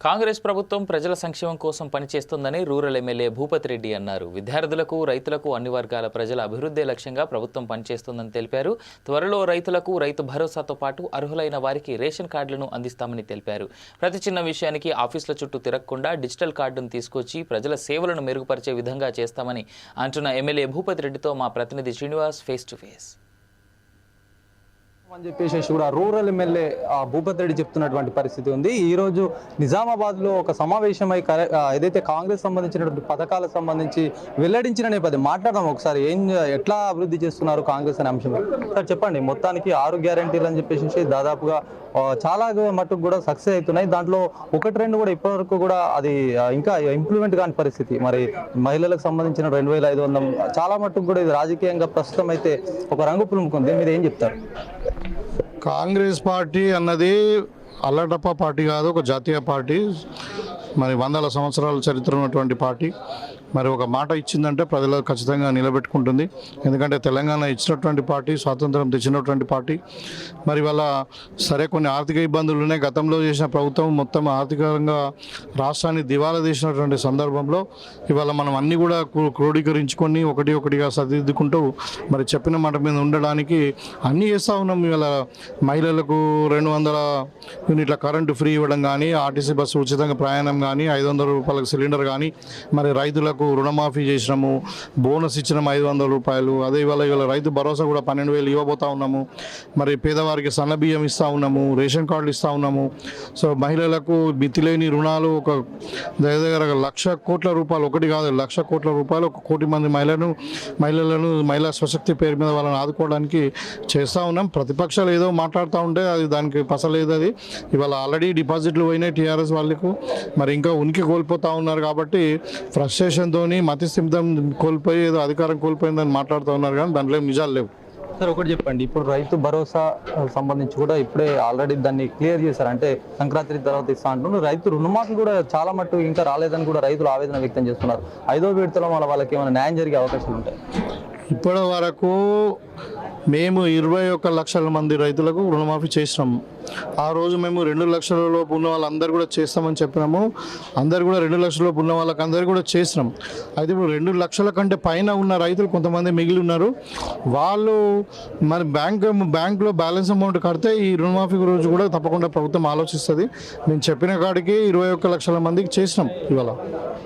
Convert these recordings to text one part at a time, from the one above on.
కాంగ్రెస్ ప్రభుత్వం ప్రజల సంక్షేమం కోసం పనిచేస్తుందని రూరల్ ఎమ్మెల్యే భూపతి రెడ్డి అన్నారు. విద్యార్థులకు, రైతులకు అన్ని వర్గాల ప్రజల అభివృద్ధి లక్ష్యంగా ప్రభుత్వం పనిచేస్తుందని తెలిపారు. త్వరలో రైతులకు రైతు భరోసాతో పాటు అర్హులైన వారికి రేషన్ కార్డులను అందిస్తామని తెలిపారు. ప్రతి చిన్న విషయానికి ఆఫీసుల చుట్టూ తిరగకుండా డిజిటల్ కార్డును తీసుకొచ్చి ప్రజల సేవలను మెరుగుపరిచే విధంగా చేస్తామని అంటున్న ఎమ్మెల్యే భూపతి రెడ్డితో మా ప్రతినిధి శ్రీనివాస్ ఫేస్ టు ఫేస్. అని చెప్పేసి కూడా రూరల్ ఎమ్మెల్యే భూపతి రెడ్డి చెప్తున్నటువంటి పరిస్థితి ఉంది. ఈ రోజు నిజామాబాద్ లో ఒక సమావేశమై ఏదైతే కాంగ్రెస్ సంబంధించినటువంటి పథకాలకు సంబంధించి వెల్లడించిన నేపథ్యం మాట్లాడదాం. ఒకసారి ఎట్లా అభివృద్ధి చేస్తున్నారు కాంగ్రెస్ అనే అంశం సార్ చెప్పండి. మొత్తానికి 6 గ్యారెంటీలు అని చెప్పేసి దాదాపుగా చాలా మట్టుకు కూడా సక్సెస్ అవుతున్నాయి. దాంట్లో 1-2 కూడా ఇప్పటివరకు కూడా అది ఇంకా ఇంప్లిమెంట్ కాని పరిస్థితి. మరి మహిళలకు సంబంధించిన 2500 చాలా మట్టుకు కూడా ఇది రాజకీయంగా ప్రస్తుతం అయితే ఒక రంగు పులుముకుంది. మీరు ఏం చెప్తారు? కాంగ్రెస్ పార్టీ అన్నది అల్లటప్ప పార్టీ కాదు, ఒక జాతీయ పార్టీ. మరి 100 సంవత్సరాల చరిత్ర ఉన్నటువంటి పార్టీ. మరి ఒక మాట ఇచ్చిందంటే ప్రజలకు ఖచ్చితంగా నిలబెట్టుకుంటుంది. ఎందుకంటే తెలంగాణ ఇచ్చినటువంటి పార్టీ, స్వాతంత్రం తెచ్చినటువంటి పార్టీ. మరి వాళ్ళ సరే కొన్ని ఆర్థిక ఇబ్బందులు ఉన్నాయి. గతంలో చేసిన ప్రభుత్వం మొత్తం ఆర్థికంగా రాష్ట్రాన్ని దివాలా తీసినటువంటి సందర్భంలో ఇవాళ మనం అన్నీ కూడా క్రోడీకరించుకొని ఒకటిగా సరిదిద్దుకుంటూ మరి చెప్పిన మాట మీద ఉండడానికి అన్నీ చేస్తూ ఉన్నాం. ఇవాళ మహిళలకు 200 యూనిట్ల కరెంటు ఫ్రీ ఇవ్వడం కానీ, ఆర్టీసీ బస్సు ఉచితంగా ప్రయాణం కానీ, 500 రూపాయలకు సిలిండర్ కానీ, మరి రైతులకు రుణమాఫీ చేసినాము, బోనస్ ఇచ్చినాము 500 రూపాయలు. అదే ఇవాళ రైతు భరోసా కూడా 12,000 ఇవ్వబోతా ఉన్నాము. మరి పేదవారికి సన్న బియ్యం ఇస్తూ ఉన్నాము, రేషన్ కార్డులు ఇస్తూ ఉన్నాము. సో మహిళలకు మితిలేని రుణాలు ఒక దగ్గర 1,00,000 కోట్ల రూపాయలు, ఒకటి కాదు 1,00,000 కోట్ల రూపాయలు, 1 కోటి మంది మహిళలను మహిళా స్వశక్తి పేరు మీద వాళ్ళని ఆదుకోవడానికి చేస్తూ ఉన్నాం. ప్రతిపక్షాలు ఏదో మాట్లాడుతూ ఉంటే అది దానికి పసలేదు. అది ఇవాళ ఆల్రెడీ డిపాజిట్లు పోయినాయి టీఆర్ఎస్ వాళ్ళకు. మరి ఇంకా ఉనికి కోల్పోతూ ఉన్నారు కాబట్టి ఫ్రస్ట్రేషన్తో మతిస్థిమితం కోల్పోయి ఏదో అధికారం కోల్పోయిందని మాట్లాడుతూ ఉన్నారు. కానీ దాంట్లో నిజాలు లేవు. సార్ ఒకటి చెప్పండి, ఇప్పుడు రైతు భరోసా సంబంధించి కూడా ఇప్పుడే ఆల్రెడీ దాన్ని క్లియర్ చేశారు. అంటే సంక్రాంతి తర్వాత ఇస్తా అంటున్నారు. రైతు రుణమాఫీ కూడా చాలా మట్టు ఇంకా రాలేదని కూడా రైతులు ఆవేదన వ్యక్తం చేస్తున్నారు. 5వ విడతలో వాళ్ళకి ఏమైనా న్యాయం జరిగే అవకాశాలు ఉంటాయి? ఇప్పటి వరకు మేము 21 లక్షల మంది రైతులకు రుణమాఫీ చేసినాము. ఆ రోజు మేము 2 లక్షల లోపు ఉన్న వాళ్ళందరూ కూడా చేస్తామని చెప్పినాము. అందరు కూడా 2 లక్షల లోపు ఉన్న వాళ్ళకి అందరూ కూడా చేసినాం. అయితే ఇప్పుడు 2 లక్షల కంటే పైన ఉన్న రైతులు కొంతమంది మిగిలి ఉన్నారు. వాళ్ళు మరి బ్యాంకులో బ్యాలెన్స్ అమౌంట్ కడితే ఈ రుణమాఫీ రోజు కూడా తప్పకుండా ప్రభుత్వం ఆలోచిస్తుంది. నేను చెప్పిన కాడికి 21 లక్షల మందికి చేసినాం ఇవాళ.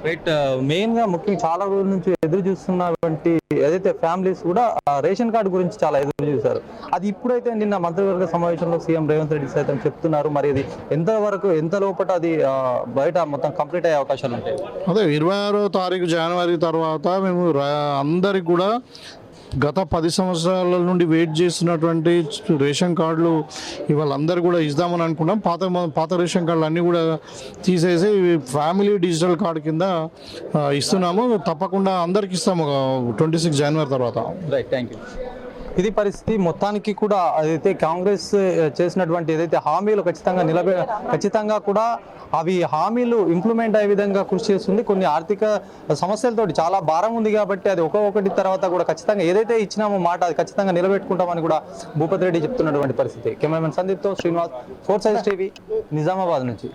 రైట్. మెయిన్గా ముఖ్యంగా చాలా రోజుల నుంచి ఎదురు చూస్తున్నటువంటి ఏదైతే ఫ్యామిలీస్ కూడా రేషన్ కార్డు గురించి చాలా ఎదురు చూశారు. అది ఇప్పుడైతే నిన్న మంత్రివర్గ సమావేశంలో సీఎం రేవంత్ రెడ్డి సైతం చెప్తున్నారు. మరి ఇది ఎంత లోపల అది బయట మొత్తం కంప్లీట్ అయ్యే అవకాశాలు ఉంటాయి? అదే 26వ తారీఖు జనవరి తర్వాత మేము అందరికి కూడా గత 10 సంవత్సరాల నుండి వెయిట్ చేస్తున్నటువంటి రేషన్ కార్డులు ఇవాళ అందరూ కూడా ఇద్దామని అనుకున్నాం. పాత రేషన్ కార్డులు అన్నీ కూడా తీసేసి ఫ్యామిలీ డిజిటల్ కార్డు కింద ఇస్తున్నాము. తప్పకుండా అందరికి ఇస్తాము 26 జనవరి తర్వాత. Right, thank you. ఇది పరిస్థితి. మొత్తానికి కూడా అదైతే కాంగ్రెస్ చేసినటువంటి ఏదైతే హామీలు ఖచ్చితంగా కూడా అవి హామీలు ఇంప్లిమెంట్ అయ్యే విధంగా కృషి చేస్తుంది. కొన్ని ఆర్థిక సమస్యలతోటి చాలా భారం ఉంది కాబట్టి అది ఒక్కొక్కటి తర్వాత కూడా ఖచ్చితంగా ఏదైతే ఇచ్చినామో మాట అది ఖచ్చితంగా నిలబెట్టుకుంటామని కూడా భూపతి రెడ్డి చెప్తున్నటువంటి పరిస్థితి. కెమెరామెన్ సందీప్తో శ్రీనివాస్, 4 Sides TV, నిజామాబాద్ నుంచి.